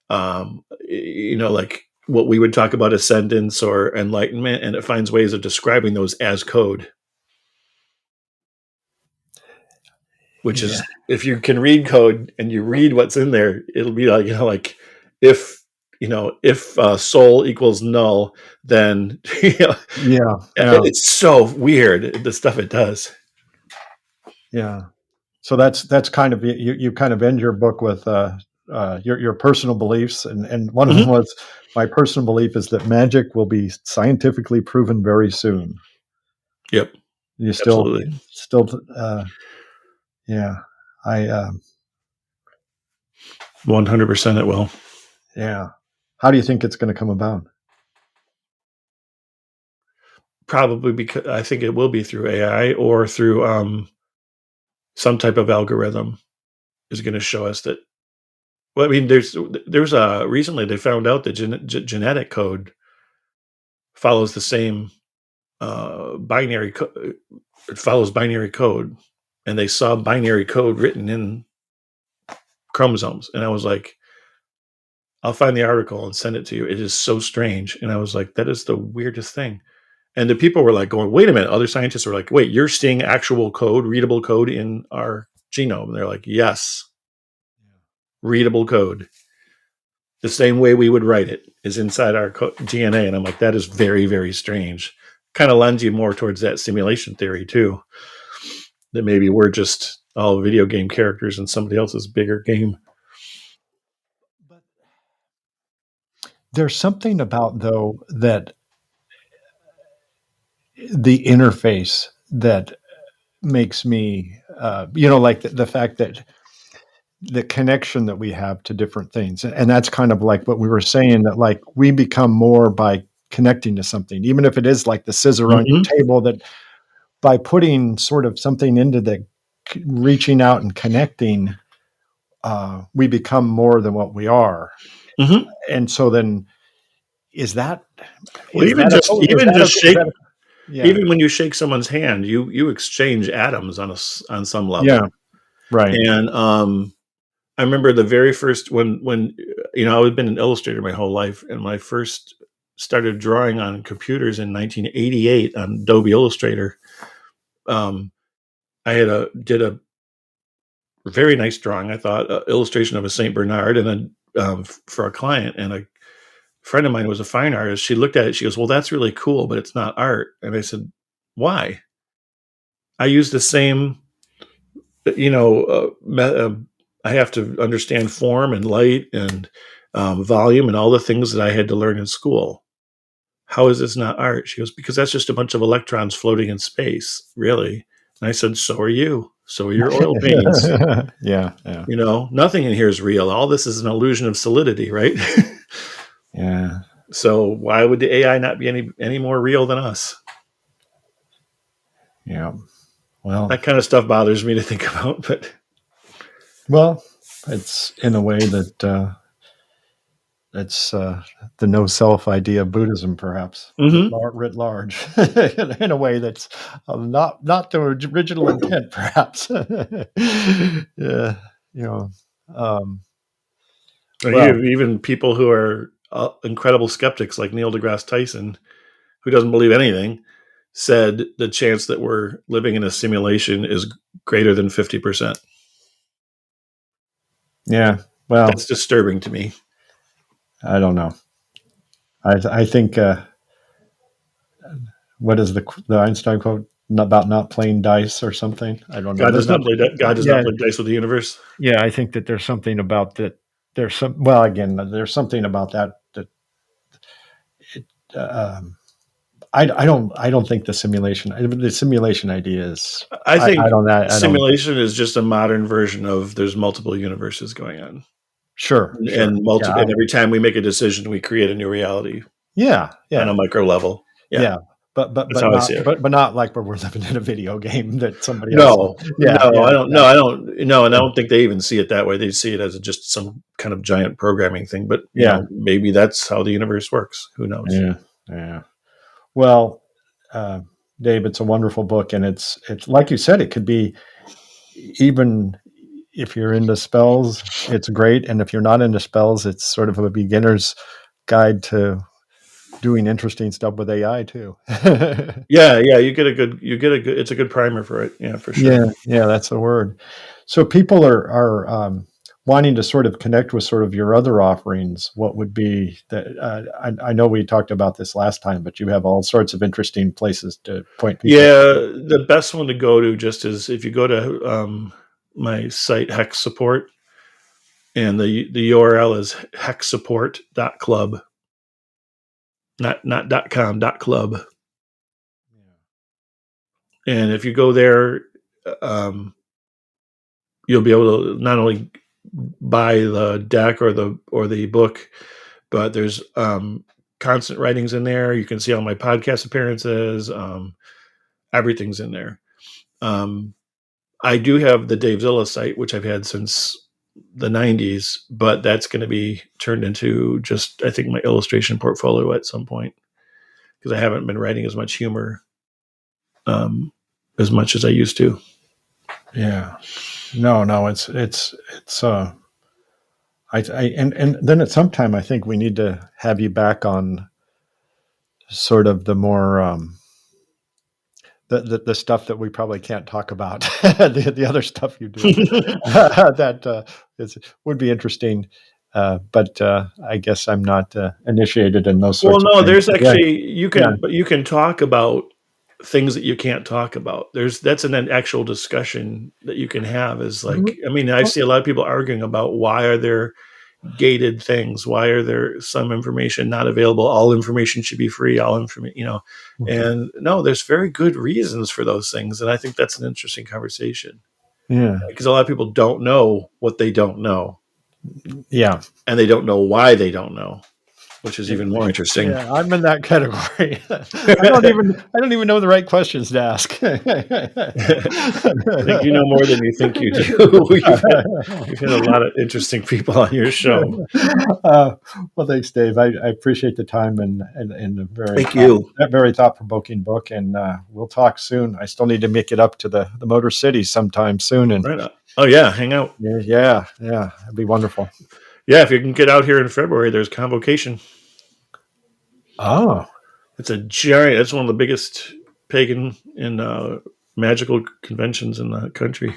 like what we would talk about ascendance or enlightenment, and it finds ways of describing those as code. Which is, if you can read code and you read what's in there, it'll be like, if soul equals null, then it's so weird, the stuff it does. Yeah. So that's kind of, you kind of end your book with your personal beliefs, and one of them was, my personal belief is that magic will be scientifically proven very soon. Yep. You Absolutely. still, yeah. I 100% it will. Yeah. How do you think it's going to come about? Probably because I think it will be through AI or through some type of algorithm is going to show us that. Well, I mean, there's recently they found out that genetic code follows the same binary. It follows binary code, and they saw binary code written in chromosomes, and I was like, I'll find the article and send it to you. It is so strange, and I was like, that is the weirdest thing. And the people were like going, wait a minute. Other scientists were like, wait, you're seeing actual code, readable code in our genome? And they're like, yes, readable code. The same way we would write it is inside our DNA. And I'm like, that is very, very strange. Kind of lends you more towards that simulation theory too. That maybe we're just all video game characters in somebody else's bigger game. But there's something about, though, that the interface that makes me, like the fact that the connection that we have to different things. And that's kind of like what we were saying, that like we become more by connecting to something, even if it is like the scissor on your table, that by putting sort of something into the reaching out and connecting, we become more than what we are. Mm-hmm. And so then is that, Well, is even that just a, is even that a, just is shake. that a, yeah, Even when you shake someone's hand, you exchange atoms on some level. yeah, right. And I remember the very first when I've been an illustrator my whole life, and when I first started drawing on computers in 1988 on Adobe Illustrator, I did a very nice drawing. I thought illustration of a Saint Bernard, and then for a client, and a friend of mine who was a fine artist. She looked at it. She goes, "Well, that's really cool, but it's not art." And I said, "Why?" I use the same, I have to understand form and light and volume and all the things that I had to learn in school. How is this not art? She goes, because that's just a bunch of electrons floating in space, really. And I said, so are you. So are your oil paintings. Yeah. Nothing in here is real. All this is an illusion of solidity, right? Yeah. So why would the AI not be any more real than us? Yeah. Well, That kind of stuff bothers me to think about, but it's in a way that it's the no self idea of Buddhism, perhaps writ large, in a way that's not the original intent, perhaps. Yeah, you know. Um, well, even people who are incredible skeptics like Neil deGrasse Tyson, who doesn't believe anything, said the chance that we're living in a simulation is greater than 50%. yeah. Well, That's disturbing to me. I don't know. I think what is the Einstein quote about not playing dice or something? I don't know. God does not play. God does not play dice with the universe. Yeah, I think that there's something about that. There's some. Well, again, there's something about that. It, I don't think the simulation idea is. I think I don't. simulation is just a modern version of there's multiple universes going on, Sure. and and every time we make a decision, we create a new reality. Yeah. On a micro level. Yeah. But That's how I see it. but not like where we're living in a video game that somebody else. No, I don't. No, I don't. No, and I don't think they even see it that way. They see it as just some kind of giant programming thing. But maybe that's how the universe works. Who knows? Yeah. Well, Dave, it's a wonderful book, and it's like you said, it could be, even if you're into spells, it's great, and if you're not into spells, it's sort of a beginner's guide to doing interesting stuff with AI too. Yeah, you get a good. It's a good primer for it. Yeah, for sure. Yeah, that's the word. So people are wanting to sort of connect with sort of your other offerings. What would be that? I know we talked about this last time, but you have all sorts of interesting places to point people. Yeah, the best one to go to just is if you go to my site Hex Support, and the URL is hexsupport.club, not .com, .club. And if you go there, you'll be able to not only buy the deck or the book, but there's constant writings in there. You can see all my podcast appearances. Everything's in there. I do have the Davezilla site, which I've had since the 90s, but that's going to be turned into just, I think, my illustration portfolio at some point, because I haven't been writing as much humor as much as I used to. Yeah. No, it's and then at some time I think we need to have you back on sort of the more the stuff that we probably can't talk about, the other stuff you do that would be interesting. But I guess I'm not initiated in those sorts of things. There's actually, you can talk about things that you can't talk about. That's an actual discussion that you can have, is like, I mean, I see a lot of people arguing about why are there gated things? Why are there some information not available? All information should be free, all information, and no, there's very good reasons for those things. And I think that's an interesting conversation. Yeah. Because a lot of people don't know what they don't know. Yeah. And they don't know why they don't know, which is even more interesting. Yeah, I'm in that category. I don't even know the right questions to ask. I think you know more than you think you do. You've had a lot of interesting people on your show. Well, thanks, Dave. I appreciate the time and a very thought-provoking book. And we'll talk soon. I still need to make it up to the Motor City sometime soon. And right on. Oh yeah, hang out. Yeah, it'd be wonderful. Yeah, if you can get out here in February, there's Convocation. Oh, it's a giant. It's one of the biggest pagan and magical conventions in the country.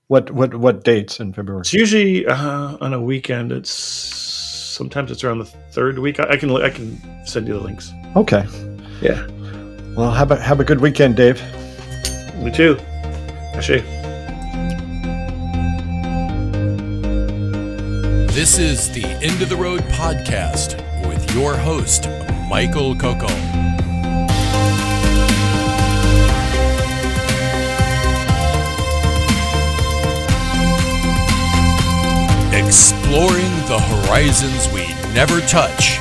What dates in February? It's usually on a weekend. Sometimes it's around the third week. I can send you the links. Okay. Yeah. Well, have a good weekend, Dave. Me too. Ashe. This is the End of the Road podcast with your host, Michael Coco. Exploring the horizons we never touch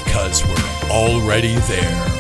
because we're already there.